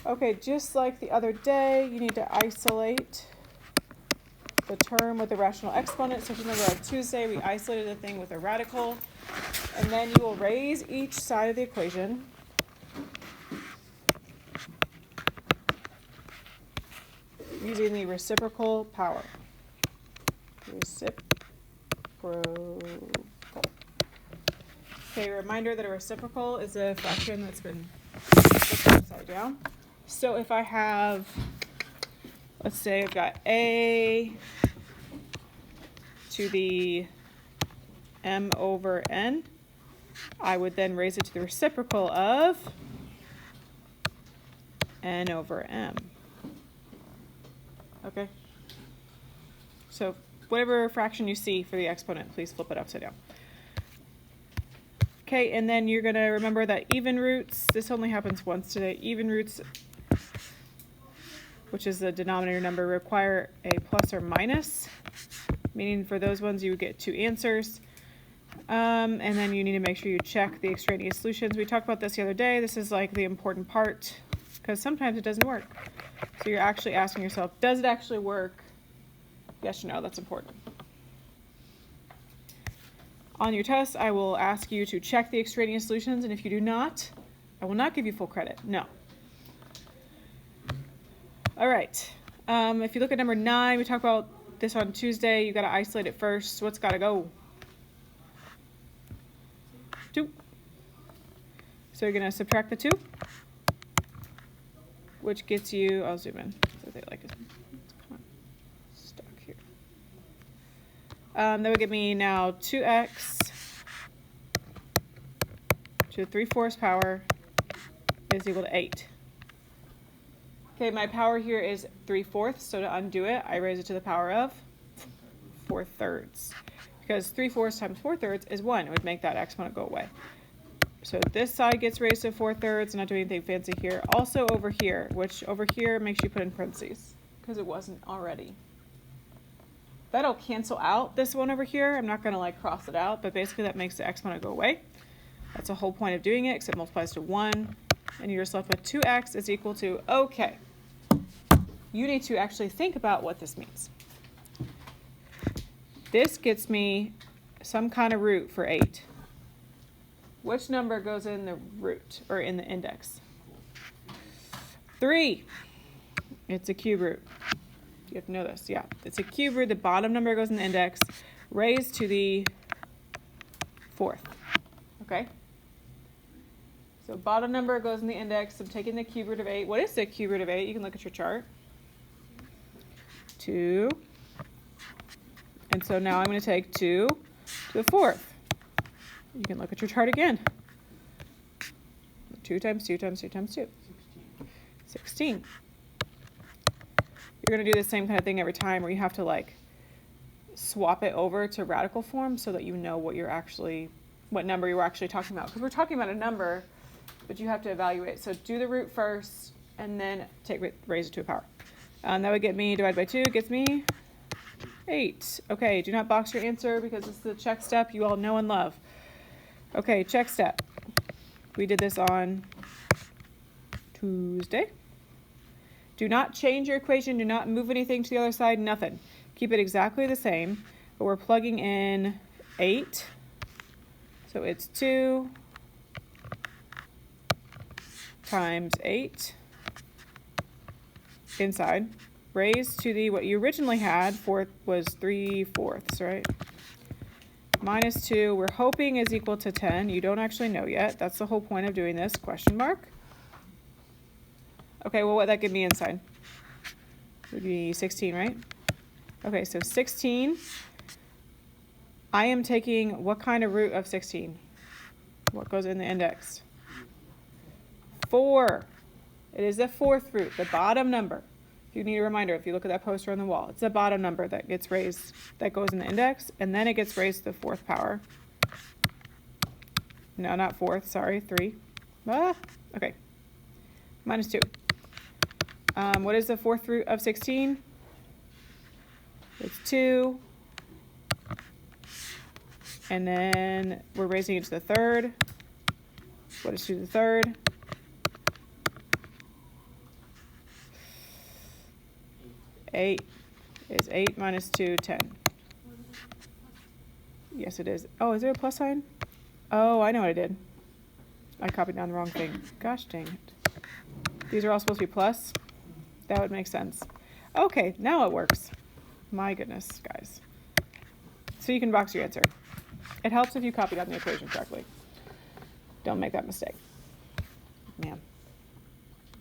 Okay, just like the other day, you need to isolate the term with the rational exponent. So if you remember on Tuesday, we isolated the thing with a radical. And then you will raise each side of the equation. Using the reciprocal power. Reciprocal. Okay, reminder that a reciprocal is a fraction that's been flipped upside down. So if I have, let's say I've got a to the m over n, I would then raise it to the reciprocal of n over m. Okay? So whatever fraction you see for the exponent, please flip it upside down. Okay, and then you're going to remember that even roots, this only happens once today, even roots, which is the denominator number, require a plus or minus, meaning for those ones you would get two answers. And then you need to make sure you check the extraneous solutions. We talked about this the other day. This is like the important part because sometimes it doesn't work. So you're actually asking yourself, does it actually work? Yes or no, that's important. On your test, I will ask you to check the extraneous solutions, and if you do not, I will not give you full credit. No. All right. If you look at number 9, we talked about this on Tuesday. You got to isolate it first. So what's got to go? 2. So you're going to subtract the 2, which gets you, I'll zoom in so they like it. It's kind of stuck here. That would give me now 2x to the 3/4 power is equal to 8. Okay, my power here is 3/4, so to undo it, I raise it to the power of 4/3. Because 3/4 times 4/3 is 1. It would make that exponent go away. So this side gets raised to 4/3. I'm not doing anything fancy here. Also over here, which over here makes you put in parentheses because it wasn't already. That'll cancel out this one over here. I'm not going to like cross it out, but basically that makes the exponent go away. That's the whole point of doing it, because it multiplies to 1. And you're just left with 2x is equal to, okay. You need to actually think about what this means. This gets me some kind of root for 8. Which number goes in the root, or in the index? 3. It's a cube root. You have to know this. Yeah, it's a cube root. The bottom number goes in the index, raised to the 4th. Okay? So bottom number goes in the index. I'm taking the cube root of 8. What is the cube root of 8? You can look at your chart. 2. And so now I'm going to take 2 to the 4th. You can look at your chart again. 2 times 2 times 2 times 2. 16. You're going to do the same kind of thing every time where you have to like swap it over to radical form so that you know what number you're actually talking about. Because we're talking about a number, but you have to evaluate. So do the root first and then raise it to a power. That would get me, divided by 2, gets me 8. Okay, do not box your answer because this is the check step you all know and love. Okay, check step. We did this on Tuesday. Do not change your equation. Do not move anything to the other side. Nothing. Keep it exactly the same. But we're plugging in 8. So it's 2 times 8 inside. Raised to the, what you originally had, was 3/4, right? Minus 2, we're hoping is equal to 10. You don't actually know yet. That's the whole point of doing this, question mark. Okay, well, what that give me inside? Would be 16, right? Okay, so 16. I am taking what kind of root of 16? What goes in the index? 4. It is the 4th root, the bottom number. You need a reminder, if you look at that poster on the wall, it's the bottom number that gets raised, that goes in the index, and then it gets raised to the 4th power. No, not 4th, sorry, 3. Okay. Minus 2. What is the 4th root of 16? It's 2. And then we're raising it to the 3rd. What is 2 to the 3rd? 8 is 8 minus 2, 10. Yes, it is. Oh, is there a plus sign? Oh, I know what I did. I copied down the wrong thing. Gosh dang it. These are all supposed to be plus? That would make sense. Okay, now it works. My goodness, guys. So you can box your answer. It helps if you copy down the equation correctly. Don't make that mistake. Man.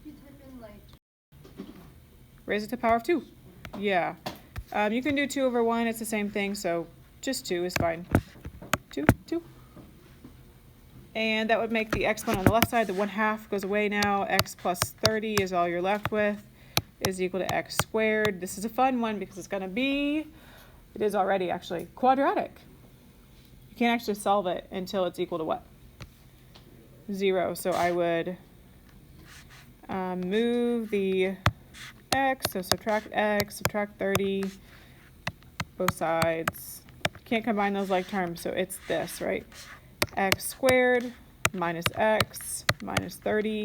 You type in like... Raise it to the power of 2. Yeah. You can do 2 over 1. It's the same thing, so just 2 is fine. 2, 2. And that would make the exponent on the left side, the 1/2 goes away now. X plus 30 is all you're left with, is equal to x squared. This is a fun one because it's going to be, it is already actually, quadratic. You can't actually solve it until it's equal to what? 0. So I would move the x, so subtract x, subtract 30, both sides. Can't combine those like terms, so it's this, right? X squared minus x minus 30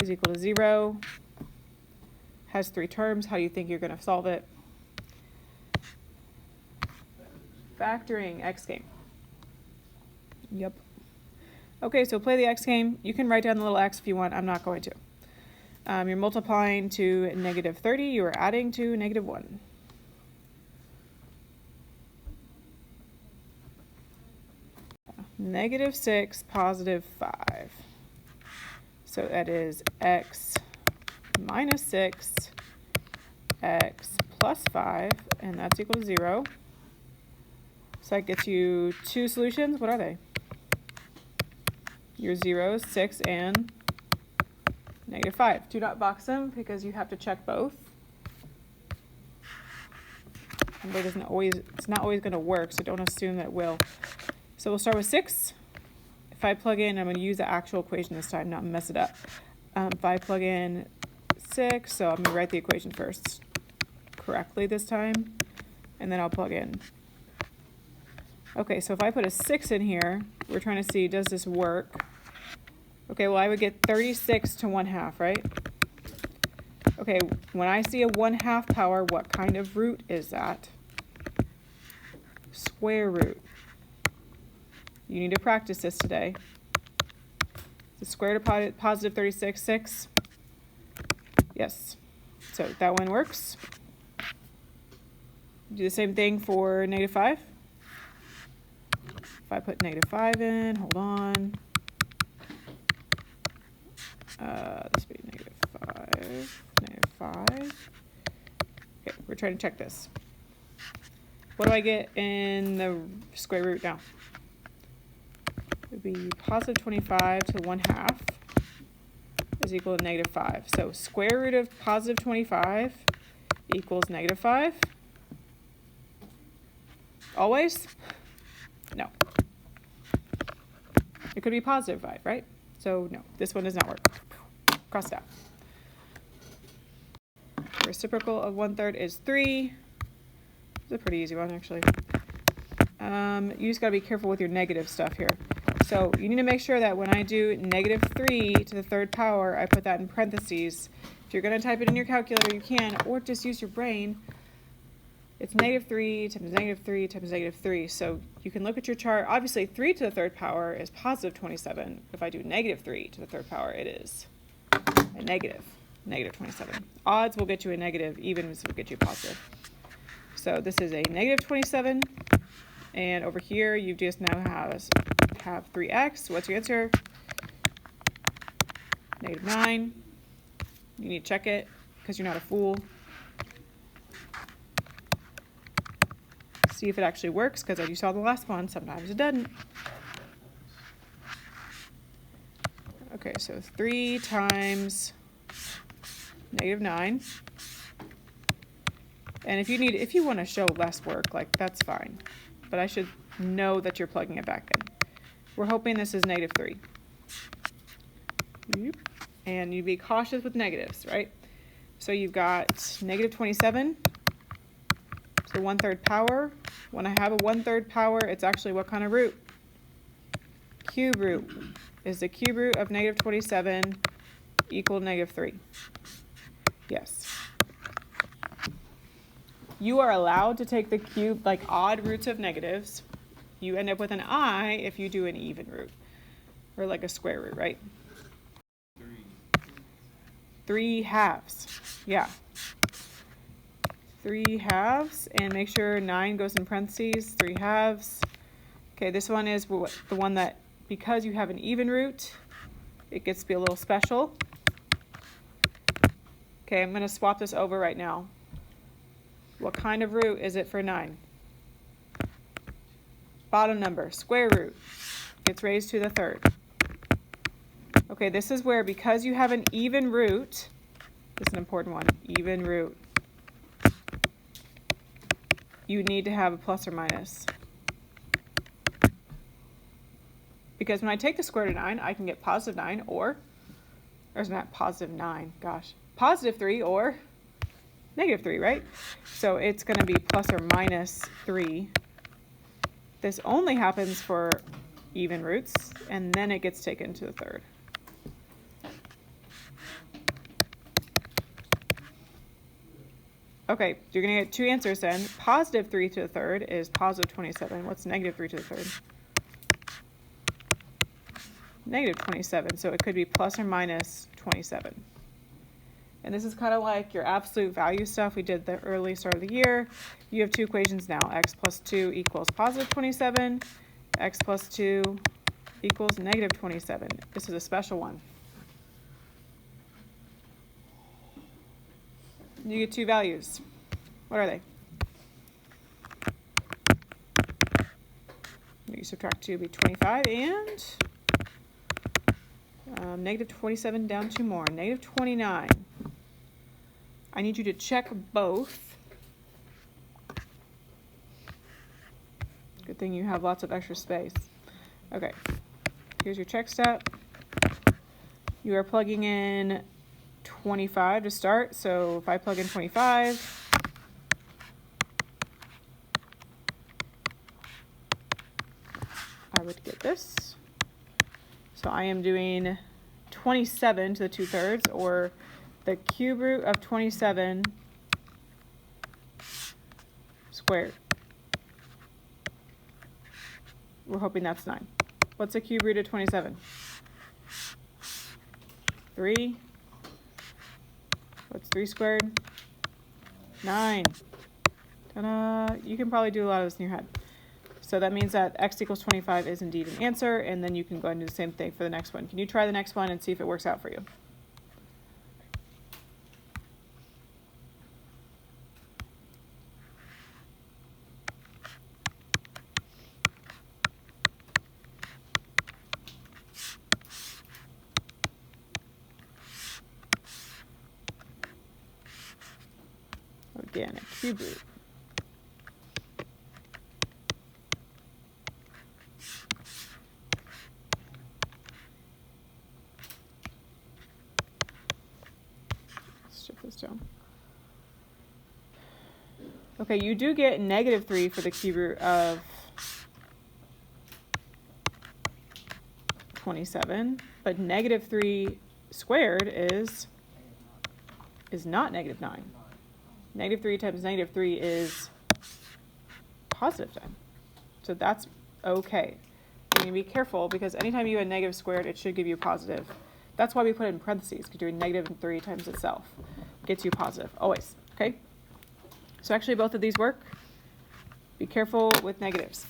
is equal to 0. Has 3 terms. How do you think you're going to solve it? Factoring x game. Yep. Okay, so play the x game. You can write down the little x if you want. I'm not going to. You're multiplying to negative 30. You are adding to negative 1. Negative 6, positive 5. So that is x minus 6, x plus 5, and that's equal to 0. So that gets you 2 solutions. What are they? Your zeros, 6 and negative 5. Do not box them because you have to check both. And it's not always going to work, so don't assume that it will. So we'll start with 6. If I plug in, I'm going to use the actual equation this time, not mess it up. If I plug in 6, so I'm going to write the equation first correctly this time, and then I'll plug in. Okay, so if I put a 6 in here, we're trying to see, does this work? Okay, well, I would get 36 to 1/2, right? Okay, when I see a 1/2 power, what kind of root is that? Square root. You need to practice this today. The square root of positive 36, 6. Yes. So that one works. Do the same thing for negative 5. If I put negative 5 in, hold on. This would be negative 5. Negative 5. Okay, we're trying to check this. What do I get in the square root now? It would be positive 25 to 1/2 is equal to negative 5. So square root of positive 25 equals negative 5. Always? No. It could be positive 5, right? So no, this one does not work. Cross it out. The reciprocal of 1/3 is 3. It's a pretty easy one, actually. You just got to be careful with your negative stuff here. So you need to make sure that when I do negative 3 to the 3rd power, I put that in parentheses. If you're going to type it in your calculator, you can, or just use your brain. It's negative 3 times negative 3 times negative 3. So you can look at your chart. Obviously, 3 to the 3rd power is positive 27. If I do negative 3 to the 3rd power, it is a negative 27. Odds will get you a negative, evens will get you a positive. So this is a negative 27. And over here, you just now have 3x. What's your answer? Negative 9. You need to check it because you're not a fool. See if it actually works, because as you saw the last one, sometimes it doesn't. Okay, so 3 times negative 9. And if you want to show less work, like, that's fine. But I should know that you're plugging it back in. We're hoping this is negative 3. And you be cautious with negatives, right? So you've got negative 27. So 1/3 power. When I have a 1/3 power, it's actually what kind of root? Cube root. Is the cube root of negative 27 equal to negative 3? Yes. You are allowed to take the cube, like odd roots of negatives. You end up with an I if you do an even root, or like a square root, right? 3/2. Yeah. 3/2, and make sure 9 goes in parentheses, 3/2. Okay, this one is the one that, because you have an even root, it gets to be a little special. Okay, I'm going to swap this over right now. What kind of root is it for 9? Bottom number, square root, gets raised to the third. Okay, this is where, because you have an even root, this is an important one, even root, you need to have a plus or minus. Because when I take the square root of 9, I can get positive 9 or isn't that positive 9? Gosh. Positive 3 or negative 3, right? So it's going to be plus or minus 3. This only happens for even roots, and then it gets taken to the third. Okay, you're going to get two answers then. Positive 3 to the third is positive 27. What's negative 3 to the third? Negative 27, so it could be plus or minus 27. And this is kind of like your absolute value stuff we did the early start of the year. You have two equations now. X plus 2 equals positive 27. X plus 2 equals negative 27. This is a special one. You get two values. What are they? You subtract 2 would be 25 and negative 27 down 2 more. Negative 29. I need you to check both. Good thing you have lots of extra space. Okay, here's your check step. You are plugging in 25 to start, so if I plug in 25, I would get this. So I am doing 27 to the 2/3, or the cube root of 27 squared. We're hoping that's 9. What's the cube root of 27? 3. What's 3 squared? 9. Ta-da! You can probably do a lot of this in your head. So that means that x equals 25 is indeed an answer, and then you can go and do the same thing for the next one. Can you try the next one and see if it works out for you? Again, a cube root. Strip this down. Okay, you do get negative 3 for the cube root of 27, but negative 3 squared is not negative 9. Negative 3 times negative 3 is positive 10. So that's okay. You need to be careful, because anytime you add negative squared, it should give you positive. That's why we put it in parentheses, because doing negative 3 times itself gets you positive, always, okay? So actually both of these work. Be careful with negatives.